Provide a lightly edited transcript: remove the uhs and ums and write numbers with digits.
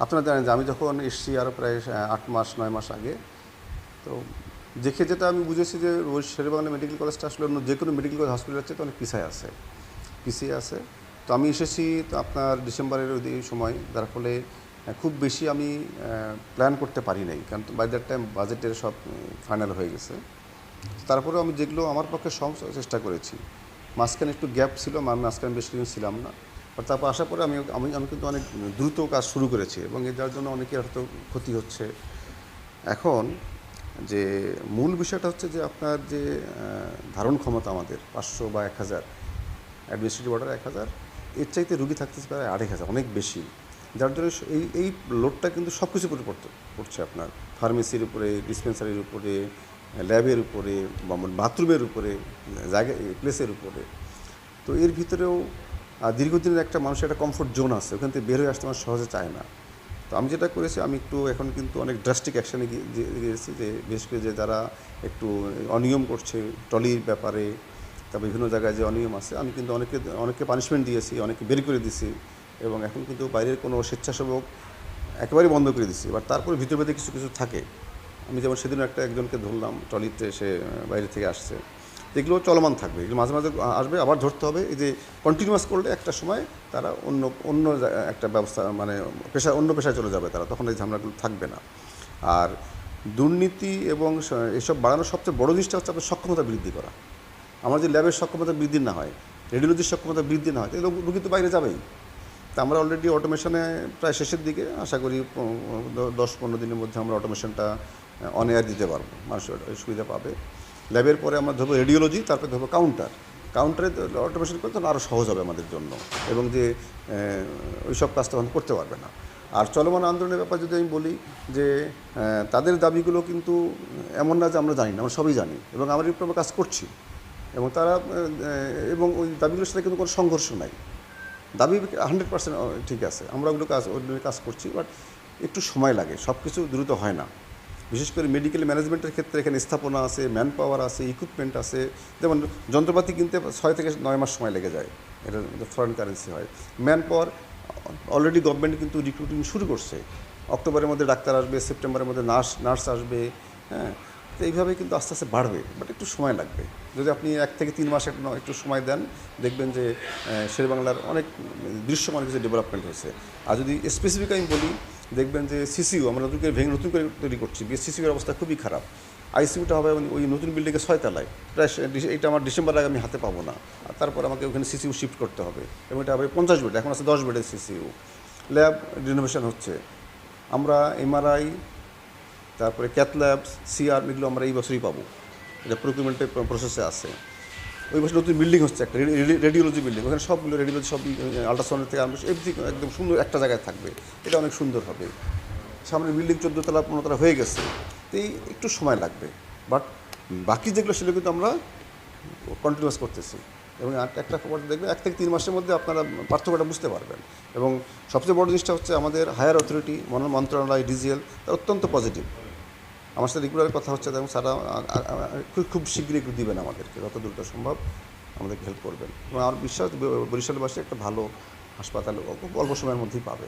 আপনারা জানেন যে আমি যখন এসেছি আরও প্রায় 8 মাস 9 মাস আগে, তো দেখে যেটা আমি বুঝেছি যে ওই শেরেবাংলা মেডিকেল কলেজটা আসলে অন্য যে কোনো মেডিকেল কলেজ হসপিটালের চেয়ে তো অনেক পিছিয়ে আছে। তো আমি এসেছি তো আপনার ডিসেম্বরের ওই সময়, যার ফলে খুব বেশি আমি প্ল্যান করতে পারি নাই, কারণ বাই দ্যাট টাইম বাজেটের সব ফাইনাল হয়ে গেছে। তারপরেও আমি যেগুলো আমার পক্ষে চেষ্টা করেছি। মাঝখানে একটু গ্যাপ ছিল, মাঝখানে বেশ কিছুদিন ছিলাম না, আর তারপর আসার পরে আমি আমি আমি কিন্তু অনেক দ্রুত কাজ শুরু করেছি, এবং যার জন্য অনেকের হয়তো ক্ষতি হচ্ছে। এখন যে মূল বিষয়টা হচ্ছে যে আপনার যে ধারণ ক্ষমতা আমাদের 500 বা 1000, অ্যাডমিনিস্ট্রেটিভ অর্ডার 1000, এর চাইতে রুগী থাকতেছে প্রায় 2500, অনেক বেশি। যার জন্য এই লোডটা কিন্তু সব কিছুর উপরে পড়ছে আপনার, ফার্মেসির উপরে, ডিসপেন্সারির উপরে, ল্যাবের উপরে, বাথরুমের উপরে, জায়গা প্লেসের উপরে। তো এর ভিতরেও দীর্ঘদিনের একটা মানুষের একটা কমফোর্ট জোন আছে, ওখান থেকে বের হয়ে আসতে আমার সহজে চায় না। তো আমি যেটা করেছি, আমি একটু এখন কিন্তু অনেক ড্রাস্টিক অ্যাকশানে গিয়েছি, যে বিশেষ করে যে যারা একটু অনিয়ম করছে ট্রলির ব্যাপারে, তারপর বিভিন্ন জায়গায় যে অনিয়ম আছে, আমি কিন্তু অনেককে পানিশমেন্ট দিয়েছি, অনেকে বের করে দিছি, এবং এখন কিন্তু বাইরের কোনো স্বেচ্ছাসেবক একেবারেই বন্ধ করে দিচ্ছি। এবার তারপরে ভিতরে কিছু কিছু থাকে। আমি যেমন সেদিন একজনকে ধরলাম, ট্রলিতে সে বাইরে থেকে আসছে। এগুলো চলমান থাকবে, এগুলো মাঝে মাঝে আসবে, আবার ধরতে হবে। এই যে কন্টিনিউয়াস করলে একটা সময় তারা অন্য অন্য একটা ব্যবস্থা, মানে অন্য পেশায় চলে যাবে তারা, তখন এই ঝামেলাগুলো থাকবে না। আর দুর্নীতি এবং এসব বাড়ানোর সবচেয়ে বড় জিনিসটা হচ্ছে আপনার সক্ষমতা বৃদ্ধি করা। আমার যে ল্যাবের সক্ষমতা বৃদ্ধি না হয়, রেডিওলজির সক্ষমতা বৃদ্ধি না হয়, তাহলে রুগী তো বাইরে যাবেই। তা আমরা অলরেডি অটোমেশনে প্রায় শেষের দিকে, আশা করি 10-15 দিনের মধ্যে আমরা অটোমেশনটা অন এয়ার দিতে পারবো, মানুষ সুবিধা পাবে। ল্যাবের পরে আমরা ধরবো রেডিওলজি, তারপরে ধরবো কাউন্টারে অটোমেশন করতে তখন আরও সহজ হবে আমাদের জন্য, এবং যে ওই সব কাজ তখন করতে পারবে না। আর চলমান আন্দোলনের ব্যাপার যদি আমি বলি, যে তাদের দাবিগুলো কিন্তু এমন না যে আমরা জানি না, আমরা সবই জানি, এবং আমরা এই উপর কাজ করছি, এবং তারা এবং ওই দাবিগুলোর সাথে কিন্তু কোনো সংঘর্ষ নাই। দাবি 100% ঠিক আছে, আমরা ওগুলো কাজ করছি, বাট একটু সময় লাগে, সব কিছু দ্রুত হয় না। বিশেষ করে মেডিকেল ম্যানেজমেন্টের ক্ষেত্রে এখানে স্থাপনা আছে, ম্যান পাওয়ার আছে, ইকুইপমেন্ট আছে। যেমন যন্ত্রপাতি কিনতে 6 থেকে 9 মাস সময় লেগে যায়, এটা ফরেন কারেন্সি হয়। ম্যান পাওয়ার অলরেডি গভর্নমেন্ট কিন্তু রিক্রুটিং শুরু করছে, অক্টোবরের মধ্যে ডাক্তার আসবে, সেপ্টেম্বরের মধ্যে নার্স আসবে, হ্যাঁ। তো এইভাবে কিন্তু আস্তে আস্তে বাড়বে, বাট একটু সময় লাগবে। যদি আপনি 1 থেকে 3 মাস একটু সময় দেন, দেখবেন যে শেরেবাংলার অনেক দৃশ্যমান কিছু ডেভেলপমেন্ট হয়েছে। আর যদি স্পেসিফিক আমি বলি, দেখবেন যে সিসিইউ আমরা নতুন করে তৈরি করছি, সিসিইউর অবস্থা খুবই খারাপ। আইসিইউটা হবে ওই নতুন বিল্ডিংয়ে 6 তলায়, প্রায় এইটা আমার ডিসেম্বর আগে আমি হাতে পাবো না, আর তারপর আমাকে ওখানে সিসিইউ শিফট করতে হবে, এবং এটা হবে 50 বেড, এখন আছে 10 বেডের সিসিইউ। ল্যাব রিনোভেশন হচ্ছে, আমরা এমআরআই, তারপরে ক্যাথ ল্যাব, সিআর, এগুলো আমরা এই বছরই পাবো, এটা প্রকিউরমেন্টের প্রসেসে আছে। ওই বছর নতুন বিল্ডিং হচ্ছে একটা রেডিওলজি বিল্ডিং, ওখানে সবগুলো রেডিওলজি, সব আল্ট্রাসাউন্ড থেকে আরম্ভ এভরিথিং একদম সুন্দর একটা জায়গায় থাকবে, এটা অনেক সুন্দর হবে। সামনে বিল্ডিং 14 তলা 15 তলা হয়ে গেছে, তো এই একটু সময় লাগবে, বাট বাকি যেগুলো সেগুলো কিন্তু আমরা কন্টিনিউয়াস করতেছি, এবং একটা খবর দেখবে 1 থেকে 3 মাসের মধ্যে আপনারা পার্থক্যটা বুঝতে পারবেন। এবং সবচেয়ে বড় জিনিসটা হচ্ছে আমাদের হায়ার অথরিটি, মন্ত্রণালয়, ডিজিএল, তারা অত্যন্ত পজিটিভ। আমার সাথে রেগুলার কথা হচ্ছে, এবং তারা খুব শীঘ্রই একটু দিবেন আমাদেরকে, যত দ্রুত সম্ভব আমাদেরকে হেল্প করবেন, এবং আমার বিশ্বাস বরিশালবাসী একটা ভালো হাসপাতাল অল্প সময়ের মধ্যেই পাবে।